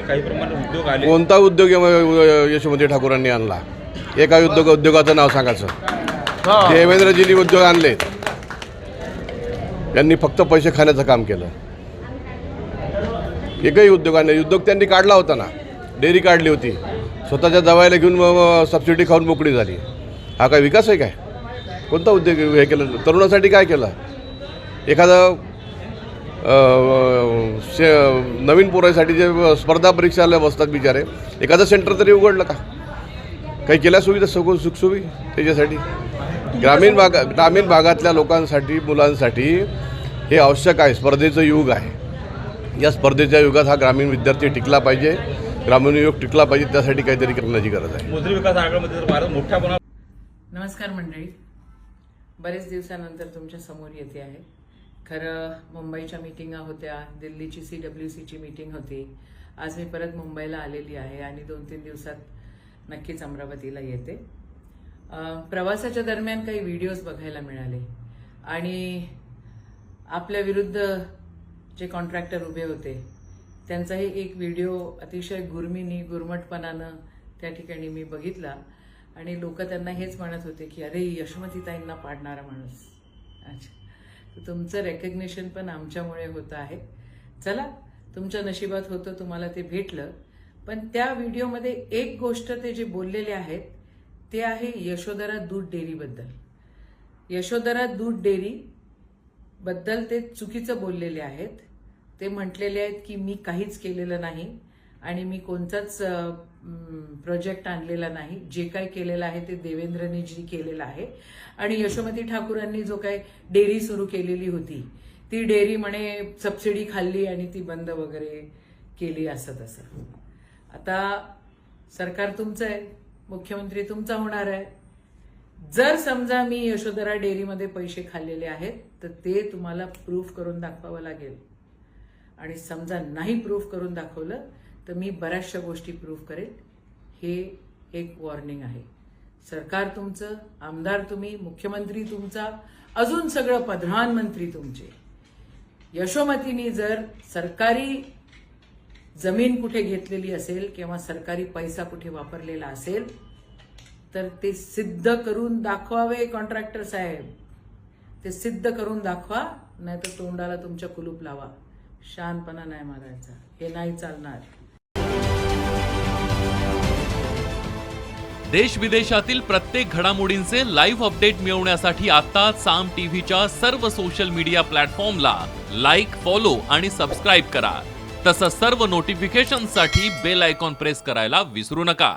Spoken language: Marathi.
काही प्रमाणात उद्योग आले. कोणता उद्योग यशोमती ठाकूरांनी आणला? एका उद्योगाचं नाव सांगायचं. देवेंद्रजींनी उद्योग आणले, त्यांनी फक्त पैसे खाण्याचं काम केलं. एकही उद्योगाने उद्योग त्यांनी काढला होता ना, डेअरी काढली होती, स्वतःच्या दवायला घेऊन सबसिडी खाऊन मोकळी झाली. हा काय विकास आहे? काय कोणता उद्योग हे केलं? तरुणासाठी काय केलं? एखादं नवीन पोरासाठी जे स्पर्धा परीक्षाला बसतात बिचारे, एखादं सेंटर तरी उघडलं का? काही केल्या सुविधा सुखसुवी त्याच्यासाठी? ग्रामीण भागातल्या लोकांसाठी, मुलांसाठी हे आवश्यक आहे. स्पर्धेचं युग आहे. या स्पर्धेच्या युगात हा ग्रामीण विद्यार्थी टिकला पाहिजे, ग्रामीण युग टिकला पाहिजे. त्यासाठी काहीतरी करण्याची गरज आहे. मोजरी विकास आघाडीमध्ये तर भारत मोठ्या प्रमाणात. नमस्कार मंडळी, बरेच दिवसानंतर तुमच्या समोर येते आहे. खरं मुंबईच्या मीटिंगा होत्या, दिल्लीची CWCची मीटिंग होती. आज मी परत मुंबईला आलेली आहे आणि 2-3 दिवसात नक्कीच अमरावतीला येते. प्रवासाच्या दरम्यान काही व्हिडिओज बघायला मिळाले आणि आपल्या विरुद्ध जे कॉन्ट्रॅक्टर उभे होते त्यांचाही एक व्हिडिओ अतिशय गुरमटपणानं त्या ठिकाणी मी बघितला आणि लोक त्यांना हेच म्हणत होते की अरे यशोमतीताईंना पाडणारा माणूस. अच्छा, तर तुमचं रेकग्निशन पण आमच्यामुळे होतं आहे. चला, तुमच्या नशिबात होतं, तुम्हाला ते भेटलं. पण त्या व्हिडिओमध्ये एक गोष्ट ते जे बोललेले आहेत ते आहे यशोधरा दूध डेअरीबद्दल. यशोधरा दूध डेअरी बद्दल ते चुकीचं बोललेले आहेत. ते म्हटलेले आहेत की मी काहीच केलेलं नाही आणि मी कोणताच प्रोजेक्ट आणलेला नाही. जे काही केलेलं आहे ते देवेंद्रजींनी केलेलं आहे आणि यशोमती ठाकूरांनी जो काही डेअरी सुरू केलेली होती ती डेअरी म्हणे सबसिडी खाल्ली आणि ती बंद वगैरे केली, असं तसं. आता सरकार तुमचं आहे, मुख्यमंत्री तुमचा होणार आहे. जर समजा मी यशोधरा डेअरीमध्ये पैसे खाल्लेले आहेत तर ते तुम्हाला प्रूफ करून दाखवावं लागेल आणि समजा नाही प्रूफ करून दाखवलं तर मी बऱ्याचशा गोष्टी प्रूफ करेल. हे एक वॉर्निंग आहे. सरकार तुमचं, आमदार तुम्ही, मुख्यमंत्री तुमचा, अजून सगळं प्रधानमंत्री तुमचे. यशोमतीनी जर सरकारी जमीन कुठे घेतलेली असेल किंवा सरकारी पैसा कुठे वापरलेला असेल तर ते सिद्ध करून दाखवावे. कॉन्ट्रॅक्टर साहेब, ते सिद्ध करून दाखवा, नाहीतर तोंडाला तुमच्या कुलूप लावा. शानपणा नाही मारायचा, हे नाही चालणार. देश विदेशातील प्रत्येक घडामोडींचे लाईव्ह अपडेट मिळवण्यासाठी आता साम टीव्हीच्या सर्व सोशल मीडिया प्लॅटफॉर्मला लाईक, फॉलो आणि सबस्क्राईब करा. तसंच सर्व नोटिफिकेशनसाठी बेल आयकॉन प्रेस करायला विसरू नका.